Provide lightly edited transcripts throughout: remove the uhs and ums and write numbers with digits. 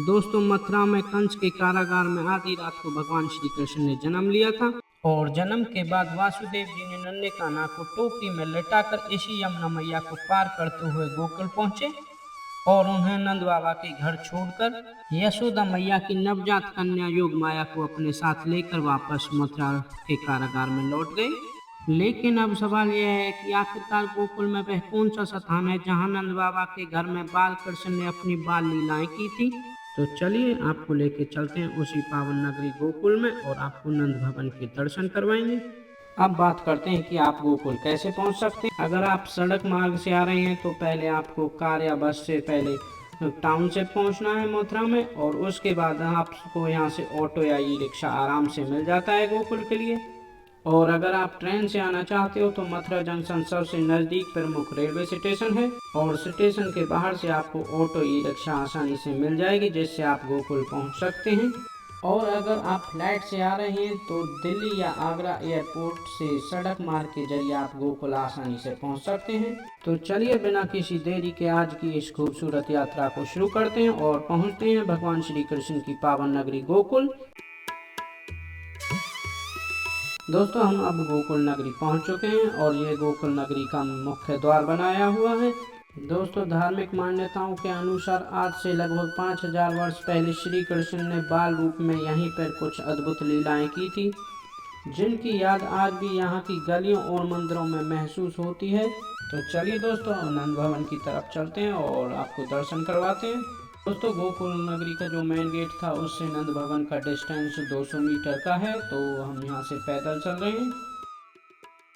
दोस्तों, मथुरा में कंस के कारागार में आधी रात को भगवान श्री कृष्ण ने जन्म लिया था। और जन्म के बाद वासुदेव जी ने नन्हे कान्हा को टोकरी में लटाकर इसी यमुना मैया को पार करते हुए गोकुल पहुंचे और उन्हें नंद बाबा के घर छोड़कर यशोदा मैया की नवजात कन्या योग माया को अपने साथ लेकर वापस मथुरा के कारागार में लौट गए। लेकिन अब सवाल यह है कि आखिरकार गोकुल में वह कौन सा स्थान है जहां नंद बाबा के घर में बाल कृष्ण ने अपनी बाल लीलाएं की थी। तो चलिए आपको लेके चलते हैं उसी पावन नगरी गोकुल में और आपको नंद भवन के दर्शन करवाएंगे। अब बात करते हैं कि आप गोकुल कैसे पहुंच सकते हैं। अगर आप सड़क मार्ग से आ रहे हैं तो पहले आपको कार या बस से पहले टाउन से पहुंचना है मथुरा में, और उसके बाद आपको यहां से ऑटो या ई रिक्शा आराम से मिल जाता है गोकुल के लिए। और अगर आप ट्रेन से आना चाहते हो तो मथुरा जंक्शन सबसे नज़दीक प्रमुख रेलवे स्टेशन है, और स्टेशन के बाहर से आपको ऑटो ई रिक्शा आसानी से मिल जाएगी जिससे आप गोकुल पहुंच सकते हैं। और अगर आप फ्लाइट से आ रहे हैं तो दिल्ली या आगरा एयरपोर्ट से सड़क मार्ग के जरिए आप गोकुल आसानी से पहुंच सकते हैं। तो चलिए बिना किसी देरी के आज की इस खूबसूरत यात्रा को शुरू करते हैं और पहुंचते हैं भगवान श्री कृष्ण की पावन नगरी गोकुल। दोस्तों, हम अब गोकुल नगरी पहुंच चुके हैं और ये गोकुल नगरी का मुख्य द्वार बनाया हुआ है। दोस्तों, धार्मिक मान्यताओं के अनुसार आज से लगभग 5000 वर्ष पहले श्री कृष्ण ने बाल रूप में यहीं पर कुछ अद्भुत लीलाएं की थी, जिनकी याद आज भी यहाँ की गलियों और मंदिरों में महसूस होती है। तो चलिए दोस्तों, नंद भवन की तरफ चलते हैं और आपको दर्शन करवाते हैं। दोस्तों, गोकुल नगरी का जो मेन गेट था उससे नंद भवन का डिस्टेंस 200 मीटर का है, तो हम यहाँ से पैदल चल रहे हैं।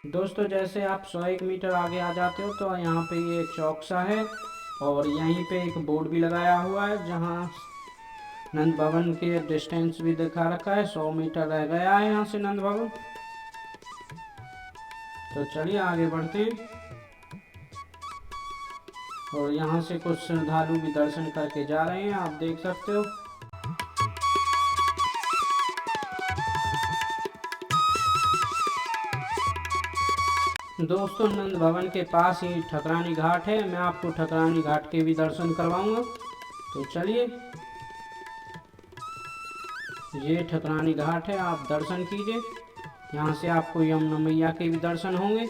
दोस्तों, जैसे आप 101 मीटर आगे आ जाते हो तो यहाँ पे ये चौक सा है और यहीं पे एक बोर्ड भी लगाया हुआ है जहाँ नंद भवन के डिस्टेंस भी दिखा रखा है। 100 मीटर रह गया है यहाँ से नंद भवन। तो चलिए आगे बढ़ते हैं और यहाँ से कुछ श्रद्धालु भी दर्शन करके जा रहे हैं, आप देख सकते हो। दोस्तों, नंद भवन के पास ही ठकरानी घाट है, मैं आपको ठकरानी घाट के भी दर्शन करवाऊंगा। तो चलिए, ये ठकरानी घाट है, आप दर्शन कीजिए। यहाँ से आपको यमुना मैया के भी दर्शन होंगे।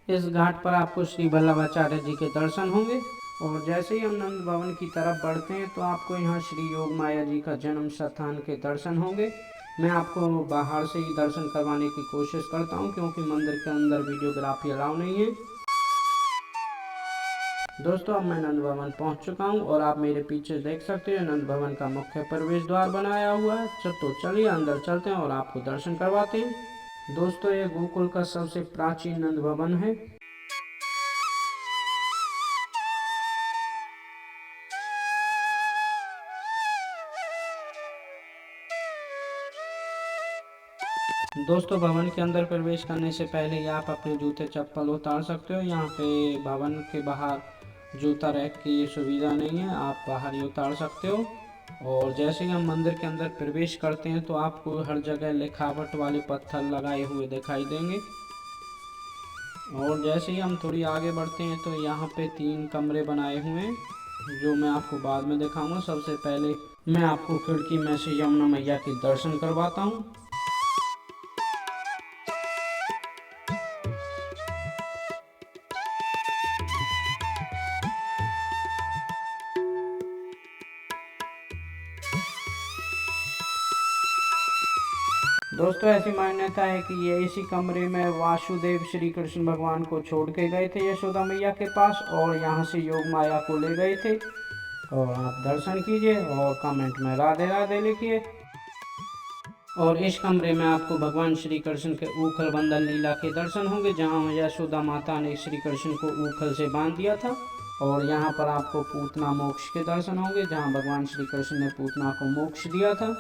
इस घाट पर आपको श्री वल्लभाचार्य जी के दर्शन होंगे। और जैसे ही हम नंद भवन की तरफ बढ़ते हैं तो आपको यहाँ श्री योग माया जी का जन्म स्थान के दर्शन होंगे। मैं आपको बाहर से ही दर्शन करवाने की कोशिश करता हूँ क्योंकि मंदिर के अंदर वीडियोग्राफी अलाउ नहीं है। दोस्तों, अब मैं नंद भवन पहुँच चुका हूँ और आप मेरे पीछे देख सकते हैं नंद भवन का मुख्य प्रवेश द्वार बनाया हुआ है। तो चलिए अंदर चलते हैं और आपको दर्शन करवाते हैं। दोस्तों, ये गोकुल का सबसे प्राचीन नंद भवन है। दोस्तों, भवन के अंदर प्रवेश करने से पहले ही आप अपने जूते चप्पल उतार सकते हो। यहाँ पे भवन के बाहर जूता रैक की सुविधा नहीं है, आप बाहर ही उतार सकते हो। और जैसे ही हम मंदिर के अंदर प्रवेश करते हैं तो आपको हर जगह लिखावट वाले पत्थर लगाए हुए दिखाई देंगे। और जैसे ही हम थोड़ी आगे बढ़ते हैं तो यहाँ पे 3 कमरे बनाए हुए हैं जो मैं आपको बाद में दिखाऊंगा। सबसे पहले मैं आपको खिड़की में से यमुना मैया के दर्शन करवाता हूँ। दोस्तों, ऐसी मान्यता है कि ये इसी कमरे में वासुदेव श्री कृष्ण भगवान को छोड़ के गए थे यशोदा मैया के पास और यहाँ से योग माया को ले गए थे। और आप दर्शन कीजिए और कमेंट में राधे राधे लिखिए। और इस कमरे में आपको भगवान श्री कृष्ण के ऊखल बंधन लीला के दर्शन होंगे जहाँ यशोदा माता ने श्री कृष्ण को ऊखल से बांध दिया था। और यहाँ पर आपको पूतना मोक्ष के दर्शन होंगे जहाँ भगवान श्री कृष्ण ने पूतना को मोक्ष दिया था।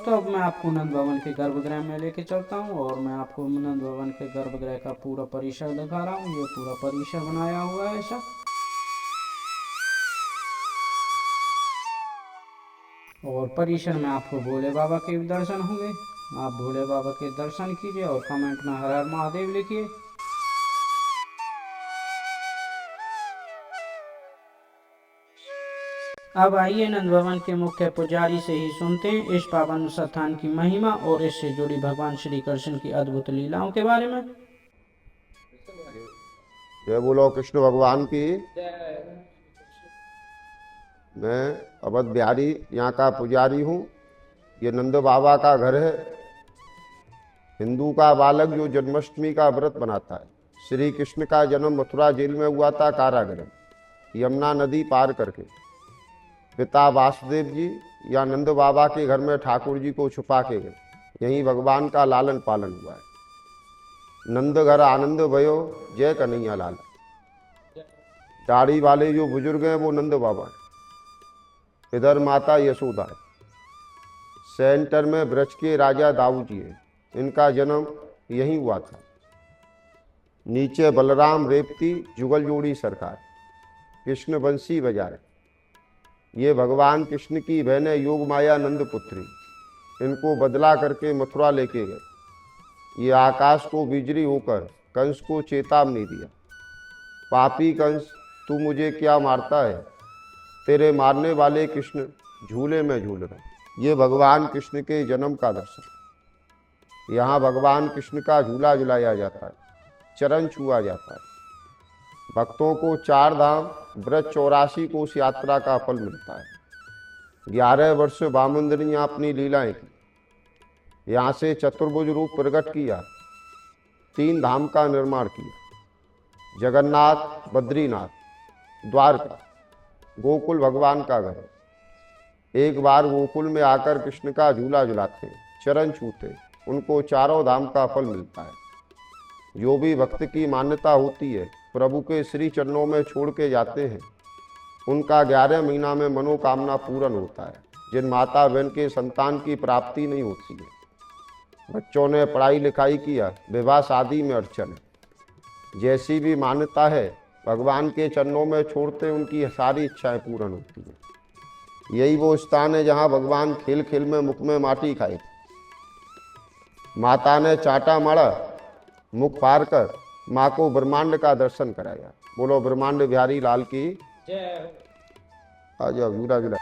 दोस्तों अब मैं आपको नंद भवन के गर्भगृह में लेके चलता हूँ और मैं आपको नंद भवन के गर्भगृह का पूरा परिसर दिखा रहा हूँ। ये पूरा परिसर बनाया हुआ है ऐसा, और परिसर में आपको भोले बाबा के भी दर्शन होंगे। आप भोले बाबा के दर्शन कीजिए और कमेंट में हर हर महादेव लिखिए। अब आइए नंद भवन के मुख्य पुजारी से ही सुनते हैं इस पावन स्थान की महिमा और इससे जुड़ी भगवान श्री कृष्ण की अद्भुत लीलाओं के बारे में। जय बोलो कृष्ण भगवान की। मैं अवध बिहारी यहाँ का पुजारी हूँ। ये नंद बाबा का घर है। हिंदू का बालक जो जन्माष्टमी का व्रत बनाता है। श्री कृष्ण का जन्म मथुरा जेल में हुआ था, कारागृह, यमुना नदी पार करके। पिता वासुदेव जी या नंद बाबा के घर में ठाकुर जी को छुपा के गए। यहीं भगवान का लालन पालन हुआ है। नंद घर आनंद भयो, जय कन्हैया लाल। दाढ़ी वाले जो बुजुर्ग हैं वो नंद बाबा हैं। इधर माता यशोदा है। सेंटर में ब्रज के राजा दाऊ जी हैं। इनका जन्म यहीं हुआ था। नीचे बलराम रेवती जुगल जोड़ी सरकार, कृष्ण बंसी बजाए। ये भगवान कृष्ण की बहनें योग माया नंद पुत्री। इनको बदला करके मथुरा लेके गए। ये आकाश को बिजली होकर कंस को चेतावनी दिया, पापी कंस तू मुझे क्या मारता है, तेरे मारने वाले कृष्ण झूले में झूल रहे। ये भगवान कृष्ण के जन्म का दर्शन। यहाँ भगवान कृष्ण का झूला झुलाया जाता है, चरण छुआ जाता है। भक्तों को 4 धाम ब्रज 84 कोस यात्रा का फल मिलता है। 11 वर्ष वामन ने अपनी लीलाएं की। यहाँ से चतुर्भुज रूप प्रकट किया, 3 धाम का निर्माण किया। जगन्नाथ, बद्रीनाथ, द्वारका, गोकुल भगवान का घर। एक बार गोकुल में आकर कृष्ण का झूला झुलाते, चरण छूते, उनको 4 धाम का फल मिलता है। जो भी भक्त की मान्यता होती है प्रभु के श्री चरणों में छोड़ के जाते हैं, उनका 11 महीना में मनोकामना पूर्ण होता है। जिन माता बहन के संतान की प्राप्ति नहीं होती है, बच्चों ने पढ़ाई लिखाई किया, विवाह शादी में अड़चन है, जैसी भी मान्यता है भगवान के चरणों में छोड़ते उनकी सारी इच्छाएं पूर्ण होती हैं। यही वो स्थान है जहाँ भगवान खेल खेल में मुख में माटी खाए। माता ने चाटा मारा, मुख फाड़ कर माँ को ब्रह्मांड का दर्शन कराया। बोलो ब्रह्मांड बिहारी लाल की जय। आ जाओ झूला झूला।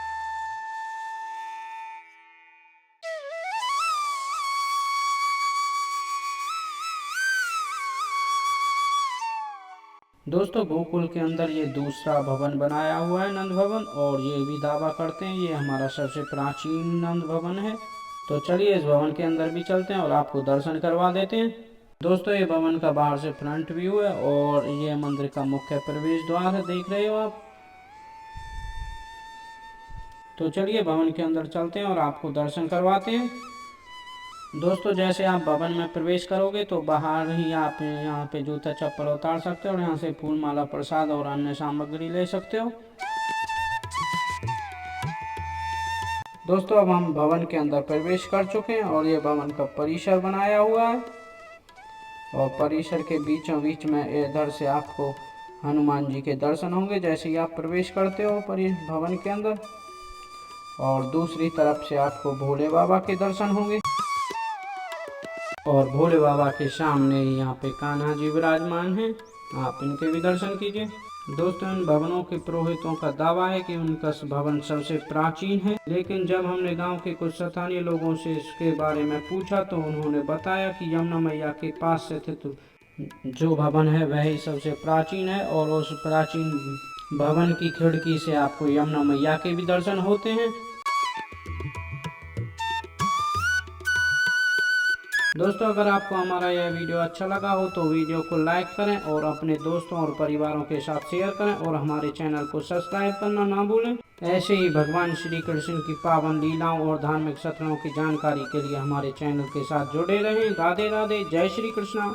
दोस्तों गोकुल के अंदर ये दूसरा भवन बनाया हुआ है, नंद भवन, और ये भी दावा करते हैं ये हमारा सबसे प्राचीन नंद भवन है। तो चलिए इस भवन के अंदर भी चलते हैं और आपको दर्शन करवा देते हैं। दोस्तों ये भवन का बाहर से फ्रंट व्यू है और ये मंदिर का मुख्य प्रवेश द्वार है, देख रहे हो आप। तो चलिए भवन के अंदर चलते हैं और आपको दर्शन करवाते हैं। दोस्तों जैसे आप भवन में प्रवेश करोगे तो बाहर ही आप यहाँ पे जूता चप्पल उतार सकते हो और यहाँ से फूल माला प्रसाद और अन्य सामग्री ले सकते हो। दोस्तों अब हम भवन के अंदर प्रवेश कर चुके हैं और ये भवन का परिसर बनाया हुआ है और परिसर के बीचों बीच में इधर से आपको हनुमान जी के दर्शन होंगे जैसे ही आप प्रवेश करते हो भवन के अंदर, और दूसरी तरफ से आपको भोले बाबा के दर्शन होंगे और भोले बाबा के सामने ही यहाँ पे कान्हा जी विराजमान हैं, आप इनके भी दर्शन कीजिए। दोस्तों इन भवनों के पुरोहितों का दावा है कि उनका भवन सबसे प्राचीन है, लेकिन जब हमने गांव के कुछ स्थानीय लोगों से इसके बारे में पूछा तो उन्होंने बताया कि यमुना मैया के पास स्थित जो भवन है वही सबसे प्राचीन है और उस प्राचीन भवन की खिड़की से आपको यमुना मैया के भी दर्शन होते हैं। दोस्तों अगर आपको हमारा यह वीडियो अच्छा लगा हो तो वीडियो को लाइक करें और अपने दोस्तों और परिवारों के साथ शेयर करें और हमारे चैनल को सब्सक्राइब करना ना भूलें। ऐसे ही भगवान श्री कृष्ण की पावन लीलाओं और धार्मिक सत्रों की जानकारी के लिए हमारे चैनल के साथ जुड़े रहें। राधे राधे, जय श्री कृष्णा।